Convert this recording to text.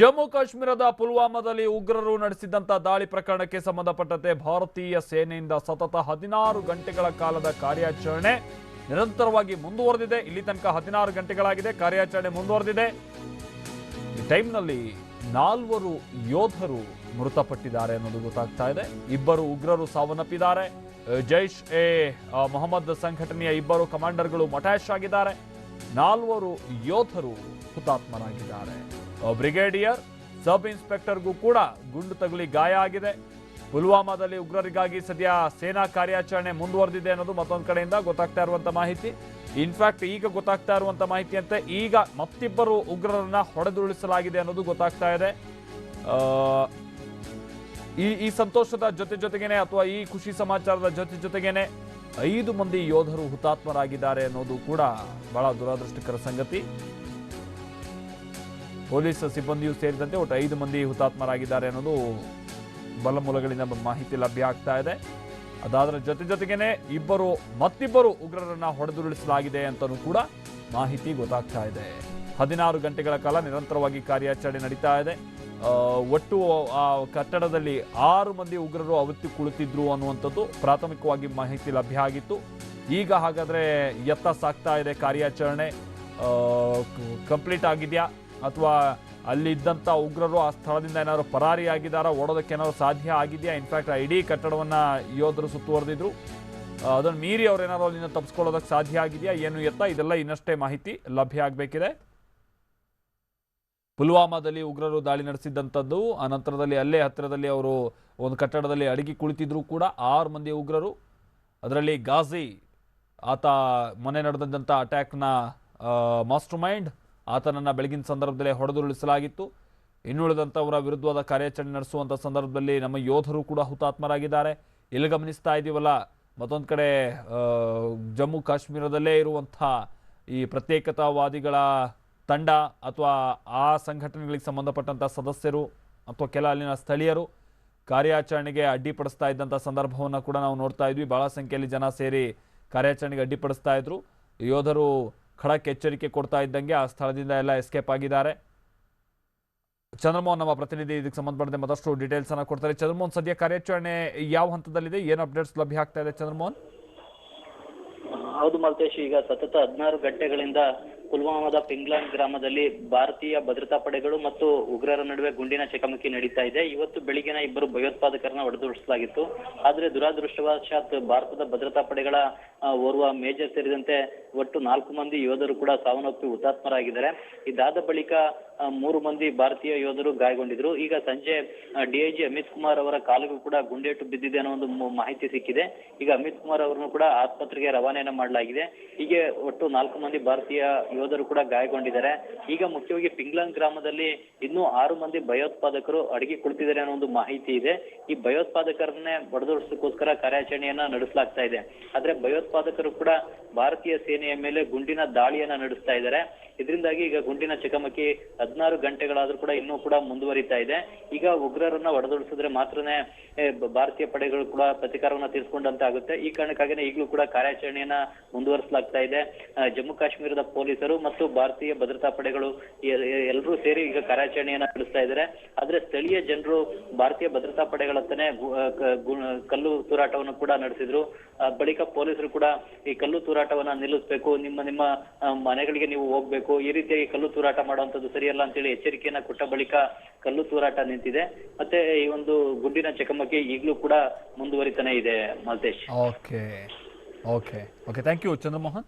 ಜಮ್ಮು ಕಾಶ್ಮೀರದ ಪುಲ್ವಾಮಾದಲ್ಲಿ ಉಗ್ರರು ನಡೆಸಿದಂತ ದಾಳಿ ಪ್ರಕರಣಕ್ಕೆ ಸಂಬಂಧಪಟ್ಟಂತೆ ಭಾರತೀಯ ಸೇನೆಯಿಂದ ಸತತ 16 ಗಂಟೆಗಳ ಕಾಲದ ಕಾರ್ಯಾಚರಣೆ ನಿರಂತರವಾಗಿ ಮುಂದುವರೆದಿದೆ. ಇಲ್ಲಿ ತನಕ 16 ಗಂಟೆಗಳಾಗಿದೆ, ಕಾರ್ಯಾಚರಣೆ ಮುಂದುವರೆದಿದೆ. ಈ ಟೈಮ್ನಲ್ಲಿ 4 ಯೋಧರು ಮೃತಪಟ್ಟಿದ್ದಾರೆ ಅನ್ನೋದು ಗೊತ್ತಾಗ್ತಾ ಇದೆ. 2 ಉಗ್ರರು ಸಾವನ್ನಪ್ಪಿದ್ದಾರೆ. ಜೈಷ್ ಎ ಮೊಹಮ್ಮದ್ ಸಂಘಟನೆಯ 2 ಕಮಾಂಡರ್ಗಳು ಮಟಾಶ್ ಆಗಿದ್ದಾರೆ. 4 ಯೋಧರು ಹುತಾತ್ಮರಾಗಿದ್ದಾರೆ. ಬ್ರಿಗೇಡಿಯರ್ ಸಬ್ ಇನ್ಸ್ಪೆಕ್ಟರ್ಗೂ ಕೂಡ ಗುಂಡು ತಗುಲಿ ಗಾಯ ಆಗಿದೆ. ಪುಲ್ವಾಮಾದಲ್ಲಿ ಉಗ್ರರಿಗಾಗಿ ಸದ್ಯ ಸೇನಾ ಕಾರ್ಯಾಚರಣೆ ಮುಂದುವರೆದಿದೆ ಅನ್ನೋದು ಮತ್ತೊಂದು ಕಡೆಯಿಂದ ಗೊತ್ತಾಗ್ತಾ ಇರುವಂತ ಮಾಹಿತಿ. ಇನ್ಫ್ಯಾಕ್ಟ್ ಈಗ ಗೊತ್ತಾಗ್ತಾ ಇರುವಂತ ಮಾಹಿತಿಯಂತೆ ಈಗ ಮತ್ತಿಬ್ಬರು ಉಗ್ರರನ್ನ ಹೊಡೆದುರುಳಿಸಲಾಗಿದೆ ಅನ್ನೋದು ಗೊತ್ತಾಗ್ತಾ ಇದೆ. ಈ ಸಂತೋಷದ ಜೊತೆಗೇನೆ ಅಥವಾ ಈ ಖುಷಿ ಸಮಾಚಾರದ ಜೊತೆಗೇನೆ 5 ಮಂದಿ ಯೋಧರು ಹುತಾತ್ಮರಾಗಿದ್ದಾರೆ ಅನ್ನೋದು ಕೂಡ ಬಹಳ ದುರದೃಷ್ಟಕರ ಸಂಗತಿ. ಪೊಲೀಸ್ ಸಿಬ್ಬಂದಿಯೂ ಸೇರಿದಂತೆ ಒಟ್ಟು 5 ಮಂದಿ ಹುತಾತ್ಮರಾಗಿದ್ದಾರೆ ಅನ್ನೋದು ಬಲ ಮೂಲಗಳಿಂದ ಮಾಹಿತಿ ಲಭ್ಯ ಆಗ್ತಾ ಇದೆ. ಅದಾದರ ಜೊತೆಗೇನೆ ಮತ್ತಿಬ್ಬರು ಉಗ್ರರನ್ನ ಹೊಡೆದುರುಳಿಸಲಾಗಿದೆ ಅಂತಲೂ ಕೂಡ ಮಾಹಿತಿ ಗೊತ್ತಾಗ್ತಾ ಇದೆ. 16 ಗಂಟೆಗಳ ಕಾಲ ನಿರಂತರವಾಗಿ ಕಾರ್ಯಾಚರಣೆ ನಡೀತಾ ಇದೆ. ಒಟ್ಟು ಆ ಕಟ್ಟಡದಲ್ಲಿ 6 ಮಂದಿ ಉಗ್ರರು ಅವತ್ತು ಕುಳಿತಿದ್ರು ಅನ್ನುವಂಥದ್ದು ಪ್ರಾಥಮಿಕವಾಗಿ ಮಾಹಿತಿ ಲಭ್ಯ ಆಗಿತ್ತು. ಈಗ ಹಾಗಾದ್ರೆ ಎತ್ತ ಸಾಗ್ತಾ ಇದೆ ಕಾರ್ಯಾಚರಣೆ, ಕಂಪ್ಲೀಟ್ ಆಗಿದೆಯಾ ಅಥವಾ ಅಲ್ಲಿದ್ದಂಥ ಉಗ್ರರು ಆ ಸ್ಥಳದಿಂದ ಏನಾದ್ರು ಪರಾರಿಯಾಗಿದ್ದಾರಾ, ಓಡೋದಕ್ಕೆ ಏನಾದ್ರು ಸಾಧ್ಯ ಆಗಿದೆಯಾ? ಇನ್ಫ್ಯಾಕ್ಟ್ ಇಡೀ ಕಟ್ಟಡವನ್ನ ಯೋಧರು ಸುತ್ತುವರೆದಿದ್ರು, ಅದನ್ನು ಮೀರಿ ಅವ್ರು ಏನಾದ್ರು ಅಲ್ಲಿಂದ ತಪ್ಪಿಸ್ಕೊಳ್ಳೋದಕ್ಕೆ ಸಾಧ್ಯ ಆಗಿದೆಯಾ ಏನು ಎತ್ತ, ಇದೆಲ್ಲ ಇನ್ನಷ್ಟೇ ಮಾಹಿತಿ ಲಭ್ಯ ಆಗಬೇಕಿದೆ. ಪುಲ್ವಾಮಾದಲ್ಲಿ ಉಗ್ರರು ದಾಳಿ ನಡೆಸಿದ್ದಂಥದ್ದು, ಆ ನಂತರದಲ್ಲಿ ಅಲ್ಲೇ ಹತ್ತಿರದಲ್ಲಿ ಅವರು ಒಂದು ಕಟ್ಟಡದಲ್ಲಿ ಅಡಗಿ ಕುಳಿತಿದ್ರು ಕೂಡ 6 ಮಂದಿ ಉಗ್ರರು. ಅದರಲ್ಲಿ ಗಾಜಿ ಆತ ಮೊನ್ನೆ ನಡೆದಂಥ ಅಟ್ಯಾಕ್ನ ಮಾಸ್ಟರ್ ಮೈಂಡ್, ಆತನನ್ನು ಬೆಳಗಿನ ಸಂದರ್ಭದಲ್ಲಿ ಹೊಡೆದುರುಳಿಸಲಾಗಿತ್ತು. ಇನ್ನುಳಿದಂಥವರ ವಿರುದ್ಧವಾದ ಕಾರ್ಯಾಚರಣೆ ನಡೆಸುವಂಥ ಸಂದರ್ಭದಲ್ಲಿ ನಮ್ಮ ಯೋಧರು ಕೂಡ ಹುತಾತ್ಮರಾಗಿದ್ದಾರೆ. ಇಲ್ಲಿ ಗಮನಿಸ್ತಾ ಇದ್ದೀವಲ್ಲ, ಮತ್ತೊಂದು ಕಡೆ ಜಮ್ಮು ಕಾಶ್ಮೀರದಲ್ಲೇ ಇರುವಂಥ ಈ ಪ್ರತ್ಯೇಕತಾವಾದಿಗಳ ತಂಡ ಅಥವಾ ಆ ಸಂಘಟನೆಗಳಿಗೆ ಸಂಬಂಧಪಟ್ಟಂಥ ಸದಸ್ಯರು ಅಥವಾ ಕೆಲ ಅಲ್ಲಿನ ಸ್ಥಳೀಯರು ಕಾರ್ಯಾಚರಣೆಗೆ ಅಡ್ಡಿಪಡಿಸ್ತಾ ಇದ್ದಂಥ ಸಂದರ್ಭವನ್ನು ಕೂಡ ನಾವು ನೋಡ್ತಾ ಇದ್ವಿ. ಬಹಳ ಸಂಖ್ಯೆಯಲ್ಲಿ ಜನ ಸೇರಿ ಕಾರ್ಯಾಚರಣೆಗೆ ಅಡ್ಡಿಪಡಿಸ್ತಾ ಇದ್ರು. ಯೋಧರು ಖಡಕ್ ಎಚ್ಚರಿಕೆ ಕೊಡ್ತಾ ಇದ್ದಂಗೆ ಆ ಸ್ಥಳದಿಂದ ಎಲ್ಲ ಎಸ್ಕೇಪ್ ಆಗಿದ್ದಾರೆ. ಚಂದ್ರಮೋಹನ್ ನಮ್ಮ ಪ್ರತಿನಿಧಿ ಇದಕ್ಕೆ ಸಂಬಂಧಪಟ್ಟಂತೆ ಮತ್ತಷ್ಟು ಡೀಟೇಲ್ಸ್ ಅನ್ನ ಕೊಡ್ತಾರೆ. ಚಂದ್ರಮೋಹನ್, ಸದ್ಯ ಕಾರ್ಯಾಚರಣೆ ಯಾವ ಹಂತದಲ್ಲಿದೆ, ಏನು ಅಪ್ಡೇಟ್ಸ್ ಲಭ್ಯ ಆಗ್ತಾ ಇದೆ ಚಂದ್ರಮೋಹನ್? ಹೌದು ಮಲ್ತೇಶ್, ಈಗ ಸತತ 16 ಗಂಟೆಗಳಿಂದ ಪುಲ್ವಾಮಾದ ಪಿಂಗ್ಲಾನ್ ಗ್ರಾಮದಲ್ಲಿ ಭಾರತೀಯ ಭದ್ರತಾ ಪಡೆಗಳು ಮತ್ತು ಉಗ್ರರ ನಡುವೆ ಗುಂಡಿನ ಚಕಮಕಿ ನಡೀತಾ ಇದೆ. ಇವತ್ತು ಬೆಳಿಗ್ಗೆನ 2 ಭಯೋತ್ಪಾದಕರನ್ನ ಹೊಡೆದುರುಳಿಸಲಾಗಿತ್ತು. ಆದ್ರೆ ದುರಾದೃಷ್ಟವಶಾತ್ ಭಾರತದ ಭದ್ರತಾ ಪಡೆಗಳ ಓರ್ವ ಮೇಜರ್ ಸೇರಿದಂತೆ ಒಟ್ಟು 4 ಮಂದಿ ಯೋಧರು ಕೂಡ ಸಾವನ್ನಪ್ಪಿ ಹುತಾತ್ಮರಾಗಿದ್ದಾರೆ. ಇದಾದ ಬಳಿಕ 3 ಮಂದಿ ಭಾರತೀಯ ಯೋಧರು ಗಾಯಗೊಂಡಿದ್ರು. ಈಗ ಸಂಜೆ ಡಿಐಜಿ ಅಮಿತ್ ಕುಮಾರ್ ಅವರ ಕಾಲಿಗೂ ಕೂಡ ಗುಂಡೇಟು ಬಿದ್ದಿದೆ ಅನ್ನೋ ಒಂದು ಮಾಹಿತಿ ಸಿಕ್ಕಿದೆ. ಈಗ ಅಮಿತ್ ಕುಮಾರ್ ಅವರನ್ನು ಕೂಡ ಆಸ್ಪತ್ರೆಗೆ ರವಾನೆಯನ್ನ ಮಾಡಲಾಗಿದೆ. ಹೀಗೆ ಒಟ್ಟು 4 ಮಂದಿ ಭಾರತೀಯ ಯೋಧರು ಕೂಡ ಗಾಯಗೊಂಡಿದ್ದಾರೆ. ಈಗ ಮುಖ್ಯವಾಗಿ ಪಿಂಗ್ಲಾನ್ ಗ್ರಾಮದಲ್ಲಿ ಇನ್ನೂ 6 ಮಂದಿ ಭಯೋತ್ಪಾದಕರು ಅಡಗಿ ಕುಳಿತಿದ್ದಾರೆ ಅನ್ನೋ ಒಂದು ಮಾಹಿತಿ ಇದೆ. ಈ ಭಯೋತ್ಪಾದಕರನ್ನೇ ಹೊಡೆದೋಡಿಸೋಕ್ಕೋಸ್ಕರ ಕಾರ್ಯಾಚರಣೆಯನ್ನ ನಡೆಸಲಾಗ್ತಾ ಇದೆ. ಆದ್ರೆ ಭಯೋತ್ಪಾದಕರು ಕೂಡ ಭಾರತೀಯ ಸೇನೆಯ ಮೇಲೆ ಗುಂಡಿನ ದಾಳಿಯನ್ನ ನಡೆಸ್ತಾ ಇದ್ದಾರೆ. ಇದರಿಂದಾಗಿ ಈಗ ಗುಂಡಿನ ಚಕಮಕಿ 16 ಗಂಟೆಗಳಾದ್ರೂ ಕೂಡ ಇನ್ನೂ ಕೂಡ ಮುಂದುವರಿತಾ ಇದೆ. ಈಗ ಉಗ್ರರನ್ನ ಹೊಡೆದೊಡಿಸಿದ್ರೆ ಮಾತ್ರನೇ ಭಾರತೀಯ ಪಡೆಗಳು ಕೂಡ ಪ್ರತಿಕಾರವನ್ನ ತೀರಿಸಿಕೊಂಡಂತೆ ಆಗುತ್ತೆ. ಈ ಕಾರಣಕ್ಕಾಗಿನೇ ಈಗಲೂ ಕೂಡ ಕಾರ್ಯಾಚರಣೆಯನ್ನ ಮುಂದುವರಿಸಲಾಗ್ತಾ ಇದೆ. ಜಮ್ಮು ಕಾಶ್ಮೀರದ ಪೊಲೀಸರು ಮತ್ತು ಭಾರತೀಯ ಭದ್ರತಾ ಪಡೆಗಳು ಎಲ್ಲರೂ ಸೇರಿ ಈಗ ಕಾರ್ಯಾಚರಣೆಯನ್ನ ನಡೆಸ್ತಾ ಇದ್ದಾರೆ. ಆದ್ರೆ ಸ್ಥಳೀಯ ಜನರು ಭಾರತೀಯ ಭದ್ರತಾ ಪಡೆಗಳತ್ತನೇ ಕಲ್ಲು ತೂರಾಟವನ್ನು ಕೂಡ ನಡೆಸಿದ್ರು. ಬಳಿಕ ಪೊಲೀಸರು ಕೂಡ ಈ ಕಲ್ಲು ತೂರಾಟವನ್ನ ನಿಲ್ಲಿಸಬೇಕು, ನಿಮ್ಮ ಮನೆಗಳಿಗೆ ನೀವು ಹೋಗ್ಬೇಕು, ಈ ರೀತಿಯಾಗಿ ಕಲ್ಲು ತೂರಾಟ ಮಾಡುವಂತದ್ದು ಸರಿಯಲ್ಲ ಅಂತೇಳಿ ಎಚ್ಚರಿಕೆಯನ್ನ ಕೊಟ್ಟ ಬಳಿಕ ಕಲ್ಲು ತೂರಾಟ ನಿಂತಿದೆ. ಮತ್ತೆ ಈ ಒಂದು ಗುಂಡಿನ ಚಕಮಕಿ ಈಗಲೂ ಕೂಡ ಮುಂದುವರಿತಾನೆ ಇದೆ Maltesh. Okay, thank you Chandramohan.